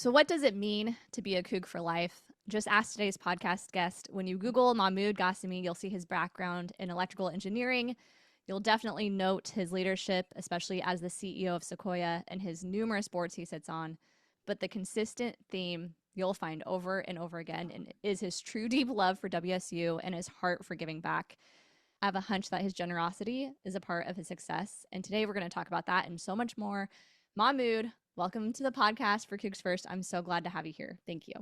So, what does it mean to be a Coug for life? Just ask today's podcast guest. When you Google Mahmood Ghassemi, you'll see his background in electrical engineering. You'll definitely note his leadership, especially as the CEO of Sequoyah and his numerous boards he sits on. But the consistent theme you'll find over and over again is his true deep love for WSU and his heart for giving back. I have a hunch that his generosity is a part of his success. And today we're going to talk about that and so much more. Mahmood, welcome to the podcast for Cougs First. I'm so glad to have you here. Thank you.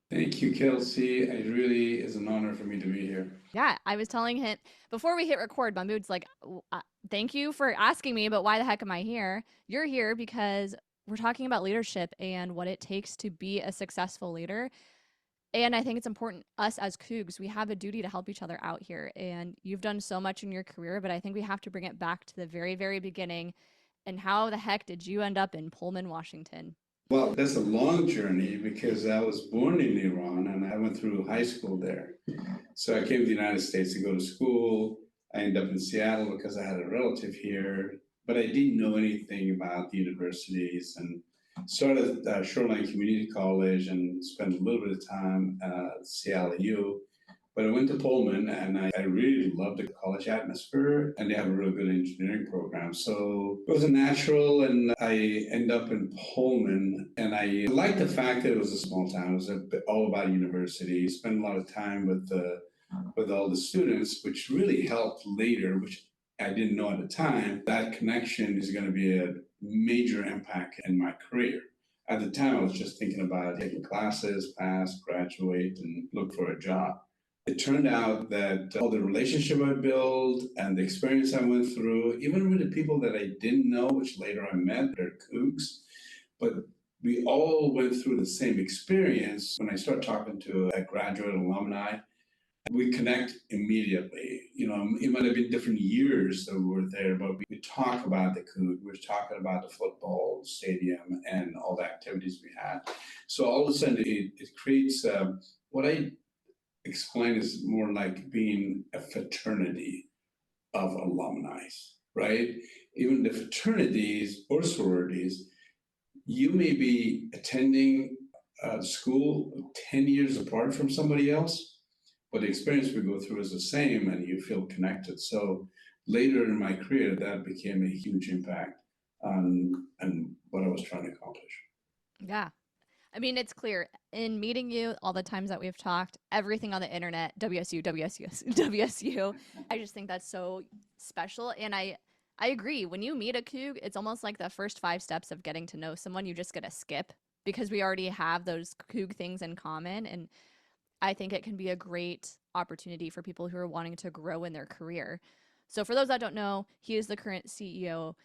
Thank you, Kelsey. It really is an honor for me to be here. Yeah, I was telling him before we hit record, Mahmood's like, thank you for asking me, but why the heck am I here? You're here because we're talking about leadership and what it takes to be a successful leader. And I think it's important, us as Cougs, we have a duty to help each other out here. And you've done so much in your career, but I think we have to bring it back to the very, very beginning. And how the heck did you end up in Pullman, Washington? Well, that's a long journey because I was born in Iran and I went through high school there. So I came to the United States to go to school. I ended up in Seattle because I had a relative here, but I didn't know anything about the universities and started at Shoreline Community College and spent a little bit of time at Seattle U. But I went to Pullman and I really loved the college atmosphere and they have a really good engineering program. So it was a natural and I ended up in Pullman and I liked the fact that it was a small town. It was all about university. Spent a lot of time with all the students, which really helped later, which I didn't know at the time. That connection is going to be a major impact in my career. At the time, I was just thinking about taking classes, pass, graduate, and look for a job. It turned out that all the relationship I built and the experience I went through, even with the people that I didn't know, which later I met, they're Cougs, but we all went through the same experience. When I start talking to a graduate alumni, we connect immediately. You know, it might have been different years that we were there, but we talk about the Coug, we're talking about the football stadium and all the activities we had. So all of a sudden, it creates what I explain is more like being a fraternity of alumni, right? Even the fraternities or sororities, you may be attending school 10 years apart from somebody else, but the experience we go through is the same and you feel connected. So later in my career, that became a huge impact on what I was trying to accomplish. Yeah. I mean, it's clear in meeting you, all the times that we've talked, everything on the internet, WSU, WSU, WSU. I just think that's so special. And I agree. When you meet a Coug, it's almost like the first 5 steps of getting to know someone. You just get to skip because we already have those Coug things in common. And I think it can be a great opportunity for people who are wanting to grow in their career. So for those that don't know, he is the current CEO.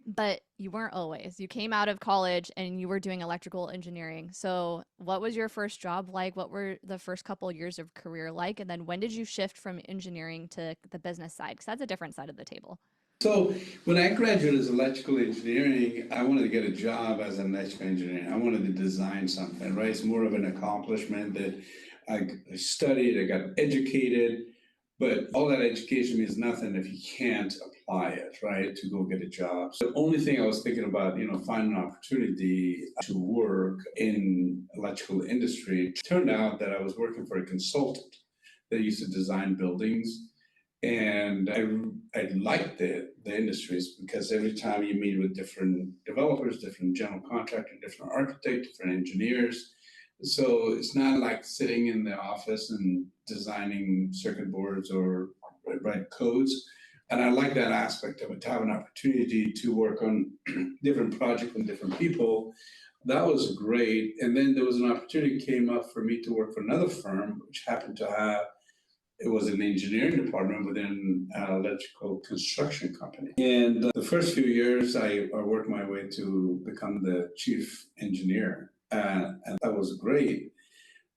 But you weren't always. You came out of college and you were doing electrical engineering. So what was your first job like? What were the first couple of years of career like? And then when did you shift from engineering to the business side? Because that's a different side of the table. So when I graduated as electrical engineering, I wanted to get a job as an electrical engineer. I wanted to design something, right? It's more of an accomplishment that I studied, I got educated, but all that education means nothing if you can't apply it, right, to go get a job. So the only thing I was thinking about, finding an opportunity to work in electrical industry, it turned out that I was working for a consultant that used to design buildings. And I liked the industries because every time you meet with different developers, different general contractors, different architects, different engineers, so it's not like sitting in the office and designing circuit boards or write codes. And I like that aspect of it, to have an opportunity to work on different projects with different people. That was great. And then there was an opportunity came up for me to work for another firm, which happened to have, it was an engineering department within an electrical construction company. And the first few years, I worked my way to become the chief engineer. And that was great.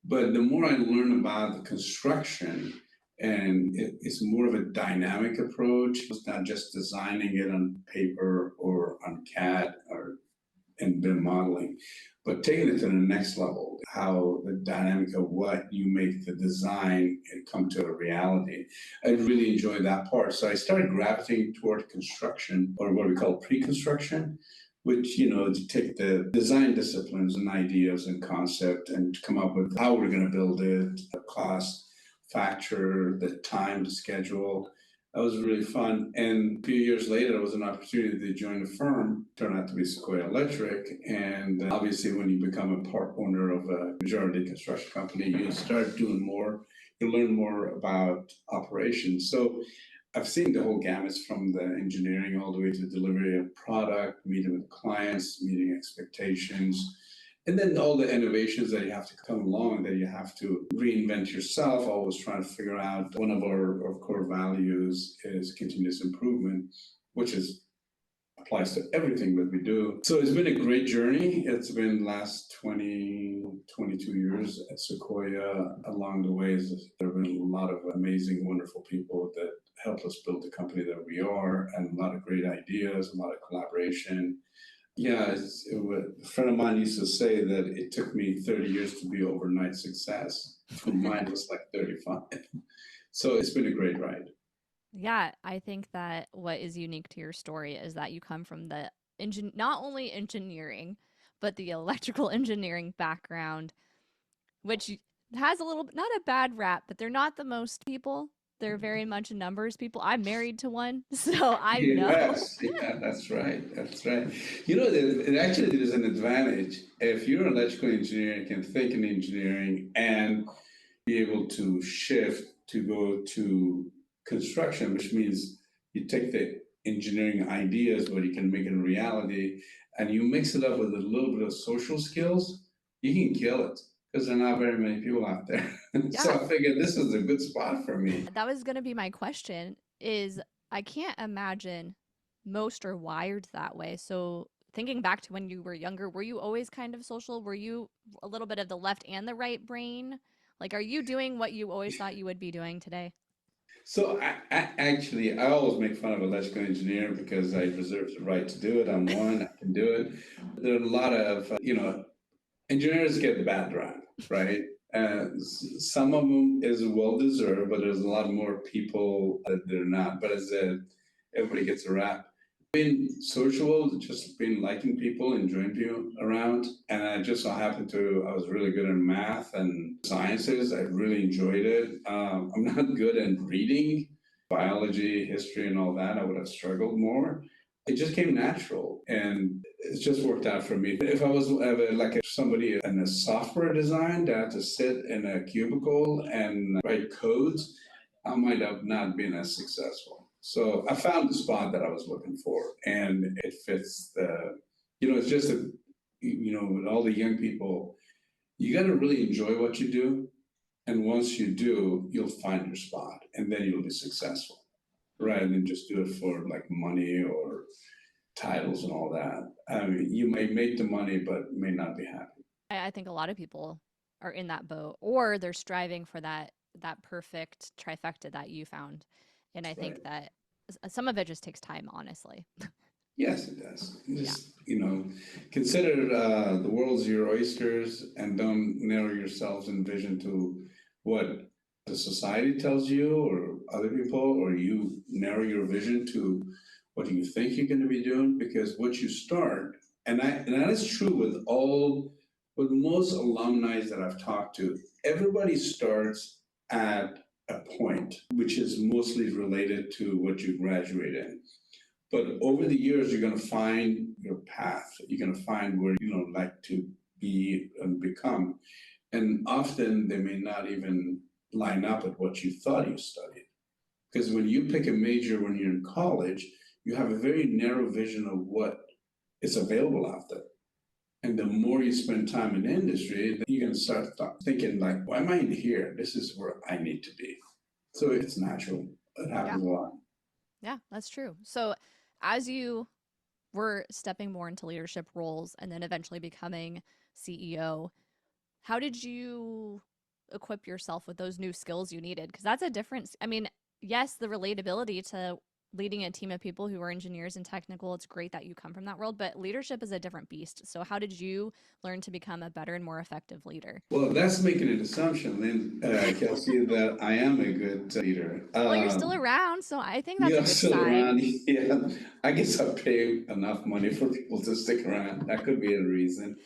But the more I learned about the construction, and it's more of a dynamic approach. It's not just designing it on paper or on CAD and BIM modeling, but taking it to the next level, how the dynamic of what you make the design and come to a reality. I really enjoyed that part. So I started gravitating toward construction, or what we call pre-construction, which, to take the design disciplines and ideas and concept and come up with how we're going to build it, the cost factor, the time, the schedule. That was really fun. And a few years later, there was an opportunity to join a firm, turned out to be Sequoyah Electric. And obviously, when you become a part owner of a majority construction company, you start doing more, you learn more about operations. So I've seen the whole gamut from the engineering all the way to delivery of product, meeting with clients, meeting expectations, and then all the innovations that you have to come along, that you have to reinvent yourself, always trying to figure out. One of our core values is continuous improvement, which applies to everything that we do. So it's been a great journey. It's been the last 22 years at Sequoyah. Along the ways, there have been a lot of amazing, wonderful people that helped us build the company that we are, and a lot of great ideas, a lot of collaboration. Yeah, a friend of mine used to say that it took me 30 years to be overnight success. Mine was like 35. So it's been a great ride. Yeah, I think that what is unique to your story is that you come from the not only engineering, but the electrical engineering background, which has a little not a bad rap, but they're not the most people. They're very much numbers people. I'm married to one, so I know. Yes, yeah, that's right. That's right. It actually is an advantage if you're an electrical engineer and can think in engineering and be able to shift to go to construction, which means you take the engineering ideas, what you can make in reality, and you mix it up with a little bit of social skills, you can kill it because there are not very many people out there. So Yeah, I figured this is a good spot for me. that was going to be my question is I can't imagine most are wired that way. So thinking back to when you were younger, were you always kind of social? Were you a little bit of the left and the right brain? Like, are you doing what you always thought you would be doing today? So I always make fun of electrical engineer because I reserve the right to do it. I'm one, I can do it. There are a lot of, engineers get the bad rap, right? Some of them is well deserved, but there's a lot more people that they're not. But as everybody gets a rap. Being sociable, just being liking people, enjoying people around. And I just so happened I was really good in math and sciences. I really enjoyed it. I'm not good at reading, biology, history, and all that. I would have struggled more. It just came natural, and it just worked out for me. If I was ever like somebody in a software design that had to sit in a cubicle and write codes, I might have not been as successful. So I found the spot that I was looking for, and it fits it's just with all the young people, you got to really enjoy what you do. And once you do, you'll find your spot, and then you'll be successful rather than just do it for like money or titles and all that. I mean, you may make the money, but may not be happy. I think a lot of people are in that boat, or they're striving for that perfect trifecta that you found. And I think Right. that some of it just takes time, honestly. Yes, it does. Yeah. Just, consider the world's your oysters and don't narrow yourselves in vision to what the society tells you or other people, or you narrow your vision to what you think you're going to be doing, because what you start, and that is true with most alumni that I've talked to, everybody starts at a point which is mostly related to what you graduate in. But over the years, you're going to find your path. You're going to find where like to be and become. And often they may not even line up at what you thought you studied. Because when you pick a major when you're in college, you have a very narrow vision of what is available out there. And the more you spend time in industry, then you're going to start thinking like, why am I in here? This is where I need to be. So it's natural. It Yeah. happens a lot. Yeah, that's true. So as you were stepping more into leadership roles and then eventually becoming CEO, how did you equip yourself with those new skills you needed? Because that's a difference. I mean, yes, the relatability to leading a team of people who are engineers and technical. It's great that you come from that world, but leadership is a different beast. So how did you learn to become a better and more effective leader? Well, that's making an assumption, Lynn, Kelsey, that I am a good leader. Well, you're still around, so I think that's a You're good still sign. around. Yeah, I guess I pay enough money for people to stick around. That could be a reason.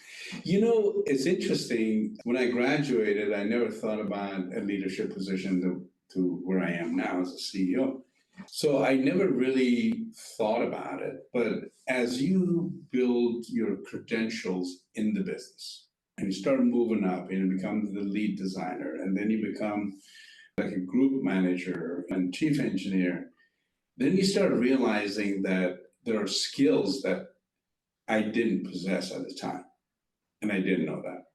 You know, it's interesting. When I graduated, I never thought about a leadership position to where I am now as a CEO. So I never really thought about it. But as you build your credentials in the business and you start moving up and you become the lead designer, and then you become like a group manager and chief engineer, then you start realizing that there are skills that I didn't possess at the time, and I didn't know that,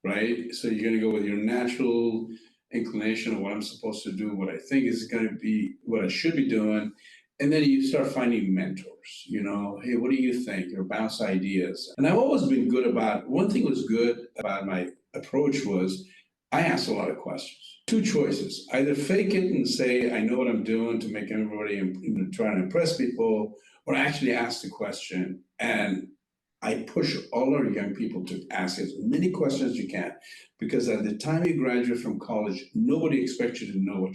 right? So you're going to go with your natural inclination of what I'm supposed to do, what I think is going to be what I should be doing. And then you start finding mentors, hey, what do you think? Or bounce ideas. And I've always been good about, one thing was good about my approach was I asked a lot of questions. Two choices: either fake it and say, I know what I'm doing to make everybody, trying to impress people, or actually ask the question. And I push all our young people to ask as many questions as you can, because at the time you graduate from college, nobody expects you to know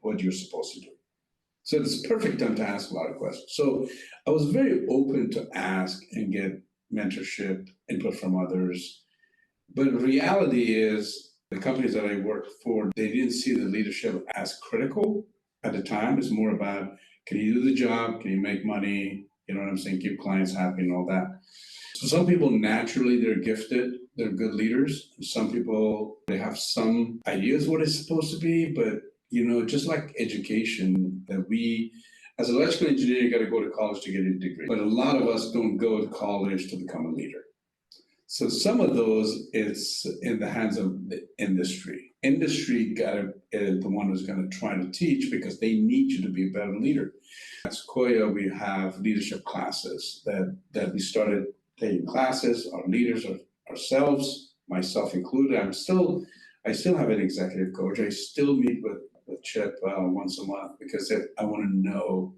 what you're supposed to do. So it's a perfect time to ask a lot of questions. So I was very open to ask and get mentorship, input from others. But reality is the companies that I worked for, they didn't see the leadership as critical at the time. It's more about, can you do the job? Can you make money? You know what I'm saying? Keep clients happy and all that. So some people naturally they're gifted, they're good leaders. Some people they have some ideas what it's supposed to be, but just like education, that we as an electrical engineer, you got to go to college to get a degree. But a lot of us don't go to college to become a leader. So some of those it's in the hands of the industry. Industry is the one who's going to try to teach because they need you to be a better leader. At Sequoyah, we have leadership classes that we started taking classes. Our leaders are ourselves, myself included. I still have an executive coach. I still meet with Chip once a month because I want to know.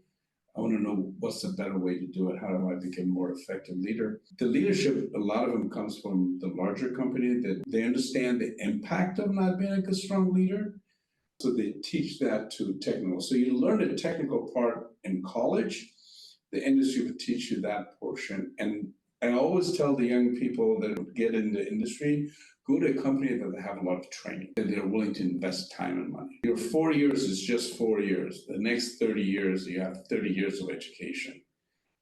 I want to know what's the better way to do it. How do I become a more effective leader? The leadership, a lot of them comes from the larger company that they understand the impact of not being a good, strong leader. So they teach that to technical. So you learn the technical part in college, the industry would teach you that portion. And I always tell the young people that get in the industry, go to a company that they have a lot of training, that they're willing to invest time and money. Your 4 years is just 4 years. The next 30 years, you have 30 years of education.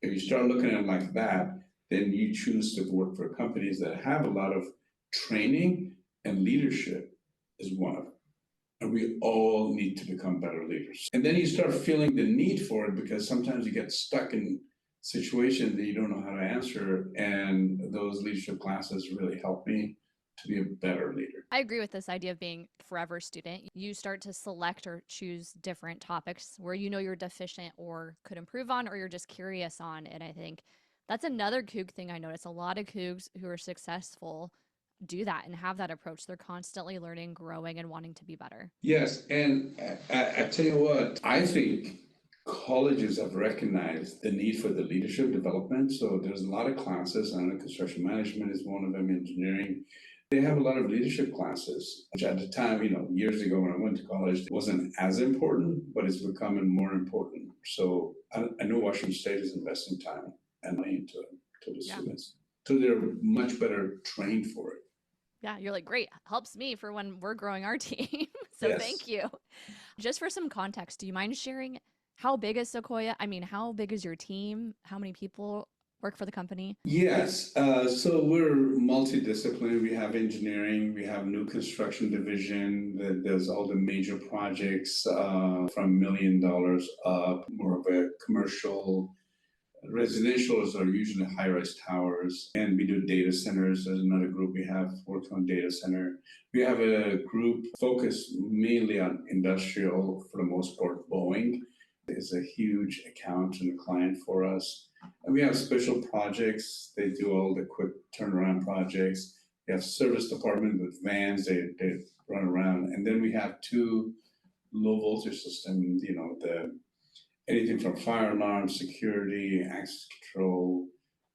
If you start looking at it like that, then you choose to work for companies that have a lot of training, and leadership is one of them. And we all need to become better leaders. And then you start feeling the need for it because sometimes you get stuck in situations that you don't know how to answer. And those leadership classes really help me to be a better leader. I agree with this idea of being forever student. You start to select or choose different topics where you know you're deficient or could improve on, or you're just curious on. And I think that's another Coug thing I notice. A lot of Cougs who are successful do that and have that approach. They're constantly learning, growing, and wanting to be better. Yes, and I tell you what, I think colleges have recognized the need for the leadership development. So there's a lot of classes. I know construction management is one of them, engineering. They have a lot of leadership classes, which at the time, years ago when I went to college, it wasn't as important, but it's becoming more important. So I know Washington State is investing time and money into the students. So they're much better trained for it. Yeah, you're like, great, helps me for when we're growing our team. So Yes. thank you. Just for some context, do you mind sharing how big is Sequoyah? I mean, how big is your team? How many people work for the company? Yes, so we're multidisciplinary. We have engineering, we have new construction division that does all the major projects from $1 million up, more of a commercial. Residentials are usually high-rise towers, and we do data centers. There's another group we have worked on data center. We have a group focused mainly on industrial, for the most part. Boeing is a huge account and a client for us. And we have special projects. They do all the quick turnaround projects. We have service department with vans. They run around. And then we have two low voltage systems, the anything from fire alarm, security, access control.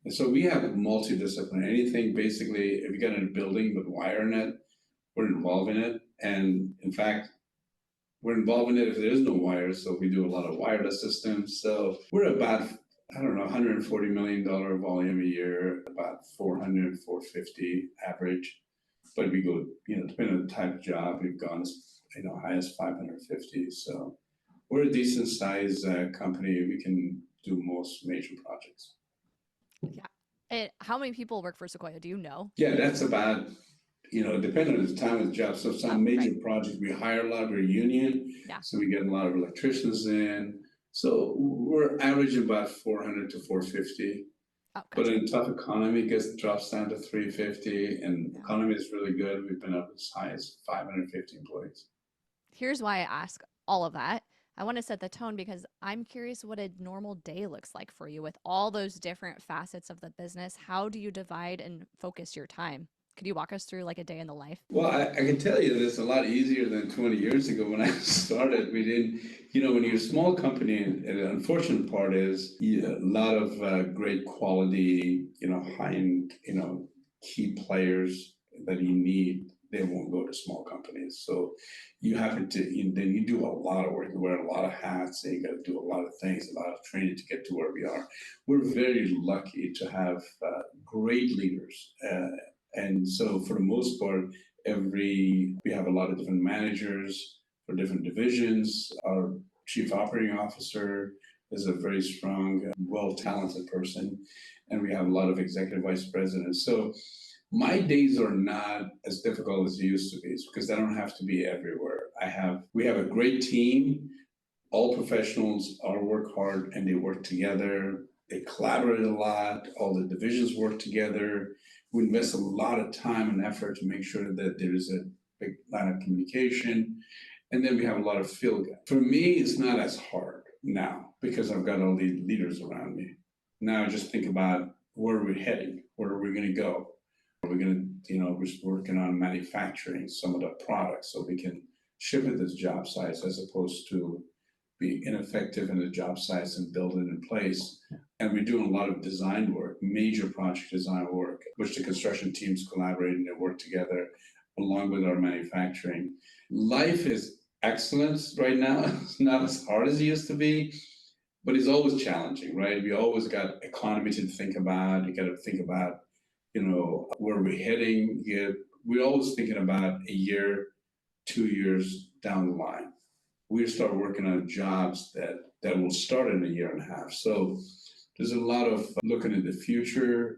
And so we have multidisciplinary, anything basically, if you got in a building with wire in it, we're involved in it. And in fact, we're involved in it if there is no wires. So we do a lot of wireless systems. So we're about, I don't know, $140 million volume a year, about 400, 450 average. But we go, depending on the type of job, we've gone as, high as 550. So we're a decent size company. We can do most major projects. Yeah. How many people work for Sequoyah? Do you know? Yeah, that's about, depending on the time of the job. So some major projects, we hire a lot, we're a union. Yeah. So we get a lot of electricians in. So we're averaging about 400 to 450. Oh, gotcha. But in a tough economy, it drops down to 350, and economy is really good. We've been up as high as 550 employees. Here's why I ask all of that. I want to set the tone because I'm curious what a normal day looks like for you with all those different facets of the business. How do you divide and focus your time? Could you walk us through like a day in the life? Well, I can tell you this a lot easier than 20 years ago when I started. We didn't, when you're a small company, and the unfortunate part is a lot of great quality, high-end, key players that you need, they won't go to small companies. So you have to, then you do a lot of work, you wear a lot of hats, and you got to do a lot of things, a lot of training to get to where we are. We're very lucky to have great leaders. And so for the most part, we have a lot of different managers for different divisions. Our chief operating officer is a very strong, well-talented person. And we have a lot of executive vice presidents. So my days are not as difficult as they used to be because I don't have to be everywhere. We have a great team. All professionals all work hard and they work together. They collaborate a lot. All the divisions work together. We invest a lot of time and effort to make sure that there is a big line of communication. And then we have a lot of field. For me, it's not as hard now because I've got all the leaders around me. Now I just think about where we're heading, where are we going to go? We're going to, we're working on manufacturing some of the products so we can ship it to job sites as opposed to be ineffective in the job sites and build it in place. And we're doing a lot of design work, major project design work, which the construction teams collaborate and they work together along with our manufacturing. Life is excellent right now. It's not as hard as it used to be, but it's always challenging, right? We always got economy to think about. You got to think about, where we're heading. We're always thinking about a year, 2 years down the line. We start working on jobs that will start in a year and a half. So there's a lot of looking at the future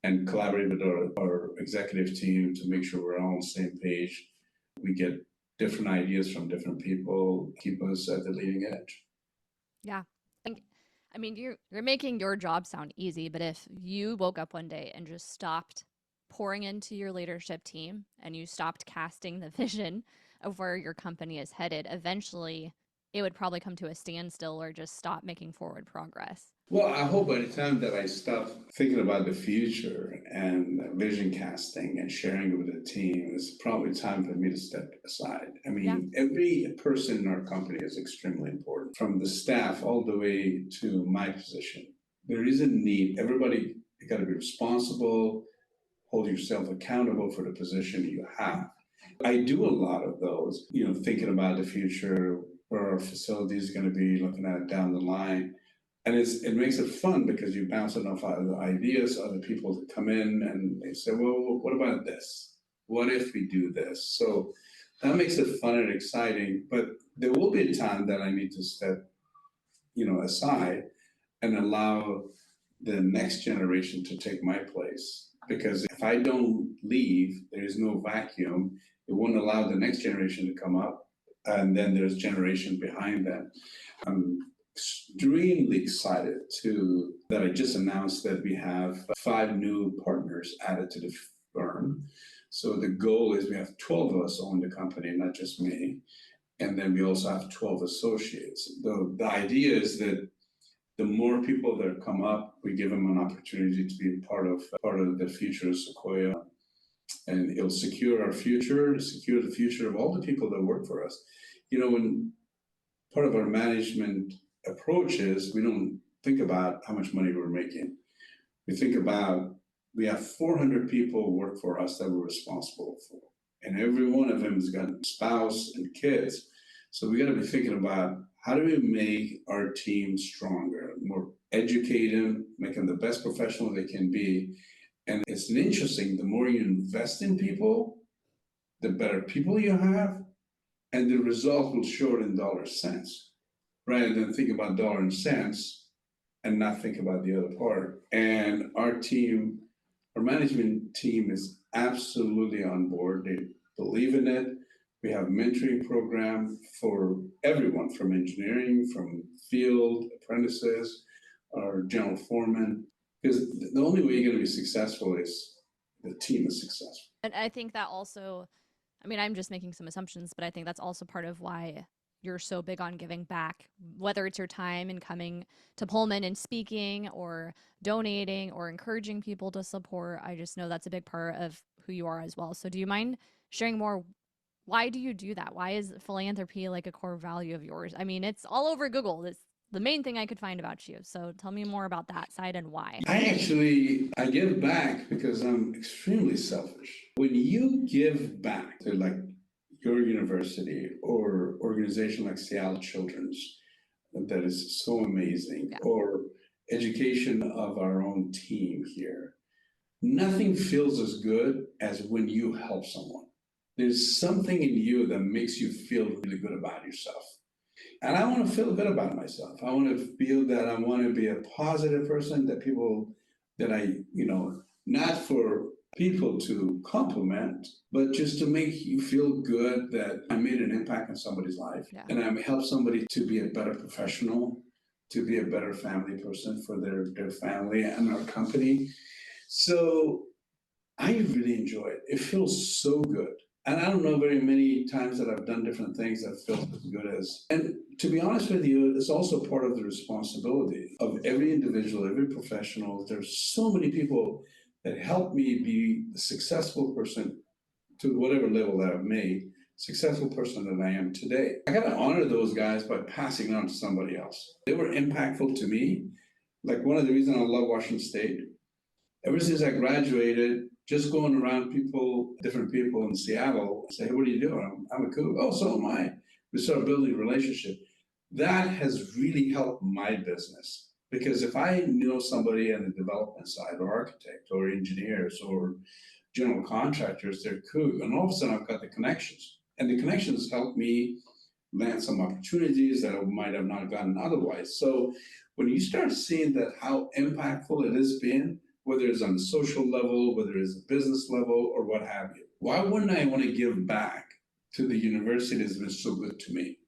and collaborating with our executive team to make sure we're all on the same page. We get different ideas from different people, keep us at the leading edge. Yeah. I mean, you're making your job sound easy, but if you woke up one day and just stopped pouring into your leadership team and you stopped casting the vision of where your company is headed, eventually it would probably come to a standstill or just stop making forward progress. Well, I hope by the time that I stop thinking about the future and vision casting and sharing it with the team, it's probably time for me to step aside. I mean, every person in our company is extremely important, from the staff all the way to my position. There is a need. Everybody, you got to be responsible, hold yourself accountable for the position you have. I do a lot of those, thinking about the future, where our facility is going to be, looking at it down the line. And it makes it fun because you bounce off other ideas, other people that come in and they say, well, what about this? What if we do this? So that makes it fun and exciting. But there will be a time that I need to step, aside and allow the next generation to take my place. Because if I don't leave, there is no vacuum. It won't allow the next generation to come up. And then there's generation behind them. I'm extremely excited that I just announced that we have 5 new partners added to the firm. So the goal is we have 12 of us own the company, not just me. And then we also have 12 associates. The idea is that the more people that come up, we give them an opportunity to be part of the future of Sequoyah. And it'll secure our future, secure the future of all the people that work for us. When part of our management approach is we don't think about how much money we're making. We think about we have 400 people work for us that we're responsible for. And every one of them has got a spouse and kids. So we got to be thinking about how do we make our team stronger, more educate them, make them the best professional they can be. And it's interesting, the more you invest in people, the better people you have, and the result will show it in dollar cents, rather than think about dollar and cents and not think about the other part. And our team, our management team is absolutely on board. They believe in it. We have mentoring program for everyone from engineering, from field apprentices, our general foreman, because the only way you're going to be successful is the team is successful. And I think that also, I mean, I'm just making some assumptions, but I think that's also part of why you're so big on giving back, whether it's your time and coming to Pullman and speaking or donating or encouraging people to support. I just know that's a big part of who you are as well. So do you mind sharing more? Why do you do that? Why is philanthropy like a core value of yours? I mean, it's all over Google. It's the main thing I could find about you. So tell me more about that side and why. I give back because I'm extremely selfish. When you give back to like your university or organization like Seattle Children's, that is so amazing, Yeah. or education of our own team here, nothing feels as good as when you help someone. There's something in you that makes you feel really good about yourself. And I want to feel good about myself. I want to feel that I want to be a positive person, that people, that I, not for people to compliment, but just to make you feel good that I made an impact on somebody's life. Yeah. And I help somebody to be a better professional, to be a better family person for their family and our company. So I really enjoy it. It feels so good. And I don't know very many times that I've done different things that felt as good as. And to be honest with you, it's also part of the responsibility of every individual, every professional. There's so many people that help me be the successful person to whatever level that I've made, successful person that I am today. I got to honor those guys by passing on to somebody else. They were impactful to me. Like one of the reasons I love Washington State, ever since I graduated, just going around different people in Seattle, say, hey, what are you doing? I'm a cook. Oh, so am I. We start building a relationship. That has really helped my business. Because if I know somebody on the development side, or architect, or engineers, or general contractors, they're cool. And all of a sudden I've got the connections. And the connections help me land some opportunities that I might have not gotten otherwise. So when you start seeing that how impactful it has been, whether it's on the social level, whether it's a business level, or what have you. Why wouldn't I want to give back to the university that's been so good to me,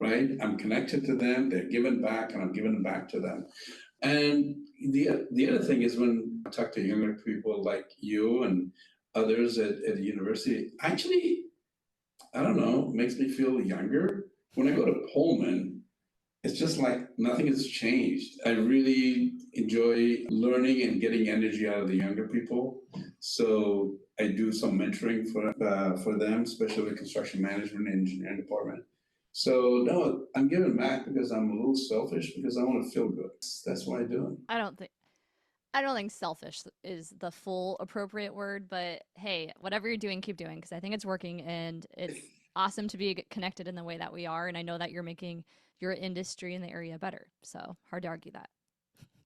right? I'm connected to them, they're giving back, and I'm giving back to them. And the other thing is when I talk to younger people like you and others at the university, actually, I don't know, makes me feel younger. When I go to Pullman, it's just like nothing has changed. I really enjoy learning and getting energy out of the younger people. So I do some mentoring for them, especially with construction management and engineering department. So no, I'm giving back because I'm a little selfish because I want to feel good. That's why I do it. I don't think selfish is the full appropriate word, but hey, whatever you're doing, keep doing because I think it's working and it's awesome to be connected in the way that we are. And I know that you're making your industry in the area better. So hard to argue that.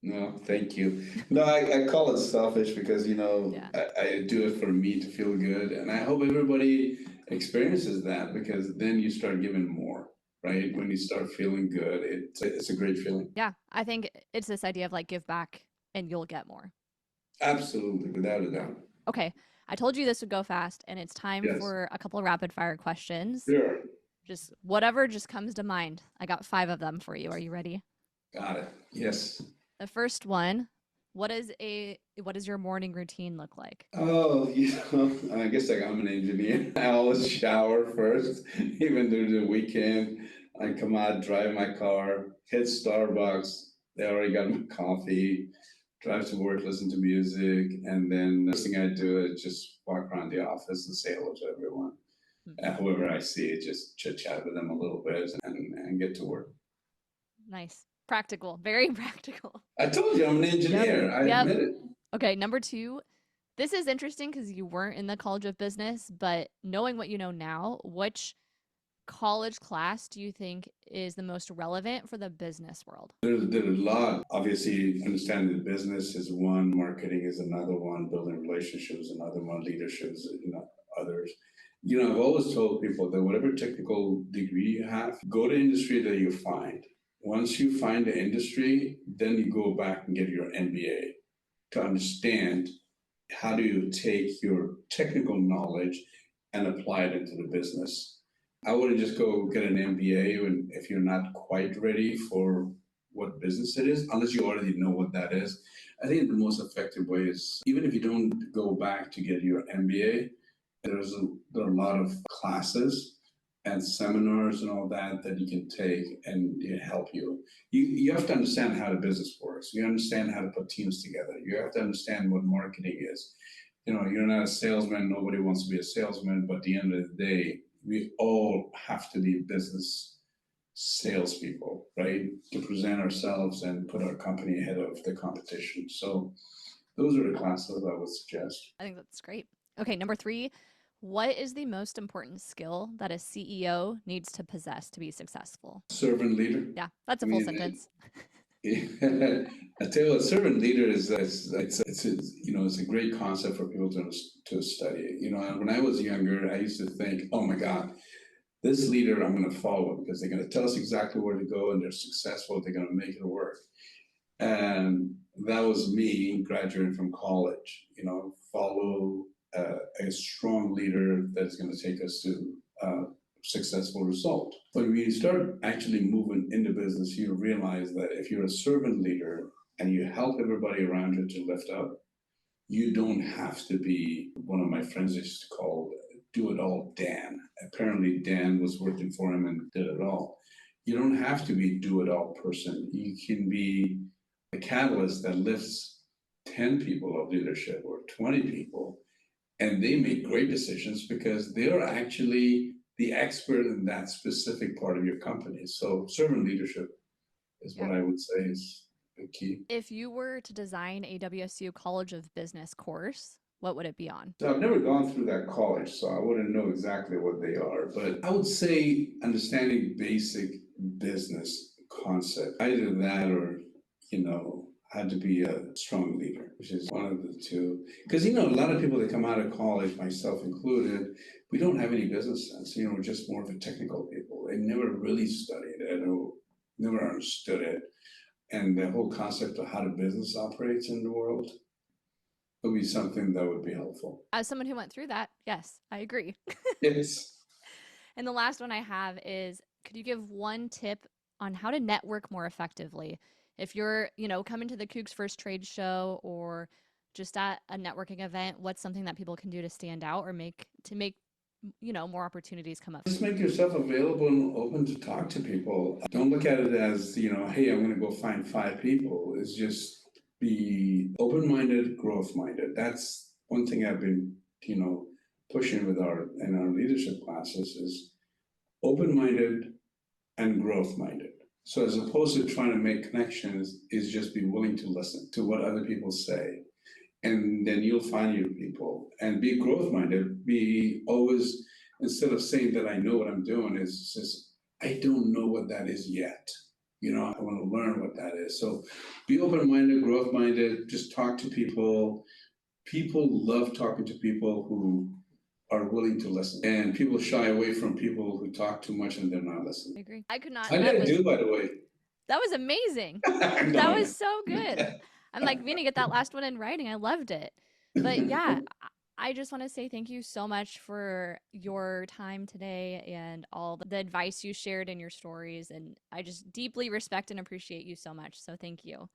No, thank you. No, I call it selfish because, Yeah. I do it for me to feel good. And I hope everybody experiences that because then you start giving more, right? When you start feeling good, it's a great feeling. Yeah. I think it's this idea of like give back and you'll get more. Absolutely, without a doubt. Okay. I told you this would go fast and it's time Yes, for a couple of rapid fire questions. sure. Just whatever just comes to mind. I got 5 of them for you. Are you ready? Got it. Yes. The first one, what does your morning routine look like? Oh, I guess like I'm an engineer. I always shower first, even during the weekend. I come out, drive my car, hit Starbucks. They already got my coffee, drive to work, listen to music, and then the first thing I do is just walk around the office and say hello to everyone. Hmm. Whoever I see, just chit chat with them a little bit and get to work. Nice. Practical. Very practical. I told you I'm an engineer. I Yep. admit it. Okay, number 2. This is interesting because you weren't in the College of Business, but knowing what you know now, which college class do you think is the most relevant for the business world? There's a lot. Obviously, understanding the business is one, marketing is another one, building relationships is another one, leadership is others. I've always told people that whatever technical degree you have, go to industry that you find. Once you find the industry, then you go back and get your MBA to understand how do you take your technical knowledge and apply it into the business. I wouldn't just go get an MBA if you're not quite ready for what business it is, unless you already know what that is. I think the most effective way is even if you don't go back to get your MBA, there are a lot of classes and seminars and all that you can take and it help you. You have to understand how the business works. You understand how to put teams together. You have to understand what marketing is. You're not a salesman. Nobody wants to be a salesman, but at the end of the day, we all have to be business salespeople, right? To present ourselves and put our company ahead of the competition. So those are the classes I would suggest. I think that's great. Okay, number 3. What is the most important skill that a CEO needs to possess to be successful? Servant leader. Yeah, that's a I full mean, sentence. I tell you what, servant leader it's a great concept for people to study. When I was younger, I used to think, oh my God, this leader I'm going to follow because they're going to tell us exactly where to go and they're successful. They're going to make it work. And that was me graduating from college. Follow a strong leader that's going to take us to successful result. But when you start actually moving into business, you realize that if you're a servant leader and you help everybody around you to lift up, you don't have to be one of my friends used to call do it all Dan. Apparently Dan was working for him and did it all. You don't have to be do it all person. You can be the catalyst that lifts 10 people of leadership or 20 people and they make great decisions because they're actually the expert in that specific part of your company. So servant leadership is what I would say is the key. If you were to design a WSU College of Business course, what would it be on? So I've never gone through that college, so I wouldn't know exactly what they are, but I would say understanding basic business concept, either that or, how to be a strong leader, which is one of the two. Because, a lot of people that come out of college, myself included, we don't have any business sense. We're just more of a technical people. They never really studied it or never understood it. And the whole concept of how the business operates in the world would be something that would be helpful. As someone who went through that, yes, I agree. Yes. And the last one I have is, could you give one tip on how to network more effectively? If you're, coming to the Cougs First Trade Show or just at a networking event, what's something that people can do to stand out or make more opportunities come up? Just make yourself available and open to talk to people. Don't look at it as, hey, I'm going to go find 5 people. It's just be open-minded, growth-minded. That's one thing I've been, pushing in our leadership classes is open-minded and growth-minded. So as opposed to trying to make connections, is just be willing to listen to what other people say. And then you'll find your people and be growth minded. Be always, instead of saying that I know what I'm doing, is just, I don't know what that is yet. I want to learn what that is. So be open minded, growth minded, just talk to people. People love talking to people who are willing to listen. And people shy away from people who talk too much and they're not listening. I agree. I could not. I did do, by the way. That was amazing. No. That was so good. I'm like, meaning to get that last one in writing. I loved it. But yeah, I just want to say thank you so much for your time today and all the advice you shared in your stories. And I just deeply respect and appreciate you so much. So thank you.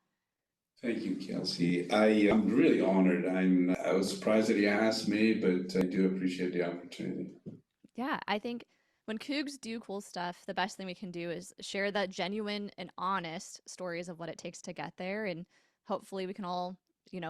Thank you, Kelsey. I'm really honored. I was surprised that you asked me, but I do appreciate the opportunity. Yeah, I think when Cougs do cool stuff, the best thing we can do is share that genuine and honest stories of what it takes to get there. And hopefully we can all,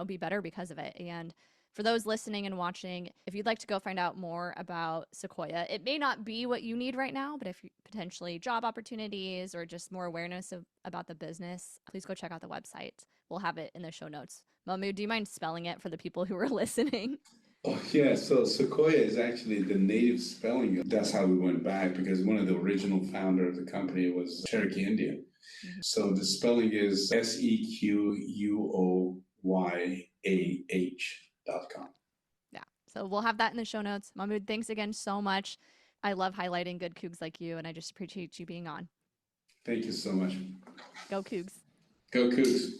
be better because of it. And for those listening and watching, if you'd like to go find out more about Sequoyah, it may not be what you need right now, but if you potentially job opportunities or just more awareness about the business, please go check out the website. We'll have it in the show notes. Mahmood, do you mind spelling it for the people who are listening? Oh, yeah. So Sequoia is actually the native spelling. That's how we went back because one of the original founder of the company was Cherokee Indian. Mhm. So the spelling is SEQUOYAH.com. Yeah. So we'll have that in the show notes. Mahmood, thanks again so much. I love highlighting good Cougs like you, and I just appreciate you being on. Thank you so much. Go Cougs. Go Cougs.